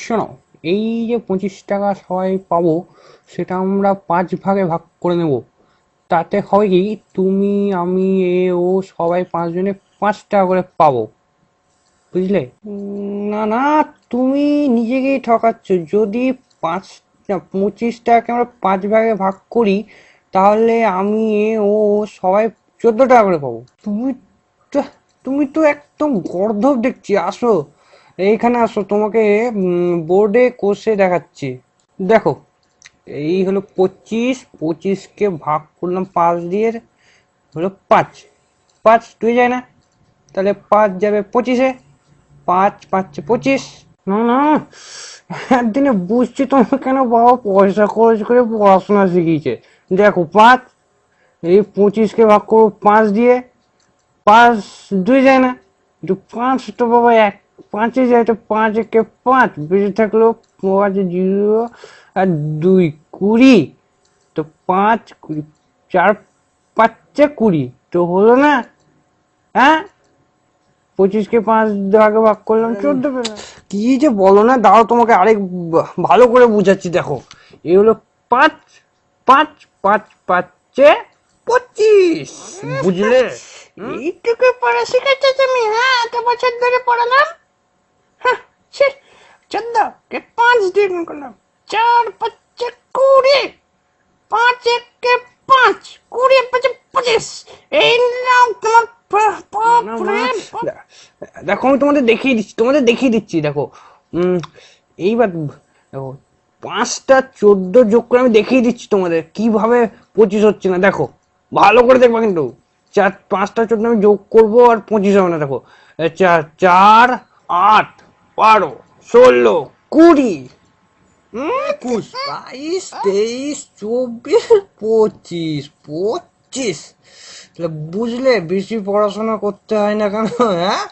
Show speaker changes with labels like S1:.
S1: শোনো, এই যে 25 টাকা সবাই পাবো, সেটা আমরা 5 ভাগে ভাগ করে নেব। তাতে হবে কি, তুমি আমি এ ও সবাই 5 জনে 5 টাকা করে পাবো, বুঝলে? না না, তুমি নিজেকেই ঠকাচ্ছ। যদি পাঁচ না, 25 টাকাকে আমরা 5 ভাগে ভাগ করি, তাহলে আমি এ ও সবাই 14 টাকা করে পাবো। তো তুমি তো একদম গর্দভ দেখছি। আসো, এইখানে আসো, তোমাকে বোর্ডে কষে দেখাচ্ছি। দেখো, এই হলো 25, 25কে ভাগ করলাম 5 দিয়ে, হলো 5। 5 2 যায় না, তাহলে 5 যাবে 25-এ। 5 5 25। না না, একদিনে বুঝছি তোমার কেন বাবা পয়সা খরচ করে পড়াশোনা শিখিয়েছে। দেখো, 5, এই 25কে ভাগ করবো 5 দিয়ে। 5 2 যায় না, কিন্তু 5 তো বাবা 5-এ যায়, তো 5 একে 5 বেঁচে থাকলো 5 0 আর 2 20। তো 5 20, 4 5 20, তো হলো না? হ্যাঁ, 25কে 5 ভাগে ভাগ করলাম, 14 পেলাম। কি যে বলো না, দাও তোমাকে আরেক ভালো করে বুঝাচ্ছি। দেখো, এই হলো 5, 5 5 5-এ 25, বুঝলে?
S2: এইটুকু পড়া শিখেছো তুমি? হ্যাঁ, এত বছর ধরে পড়ালাম। হ্যাঁ, ছি। 14 কে 5 দিয়ে গুণ করলাম। 4 5 20, 5 1 5, 20 5 25। এই নাও তোমার
S1: না মা, দেখো আমি তোমাদের দেখিয়ে দিচ্ছি। দেখো, এইবার দেখো, 5টা 14 যোগ করে আমি দেখিয়ে দিচ্ছি তোমাদের কিভাবে 25 হচ্ছে না। দেখো, ভালো করে দেখবা কিন্তু। 5টা 14 আমি যোগ করবো আর 25 হবে না। দেখো, 4 4 8 12 16 20 21 22 23 24 25। তাহলে বুঝলে, বেশি পড়াশোনা করতে হয় না কেন, হ্যাঁ?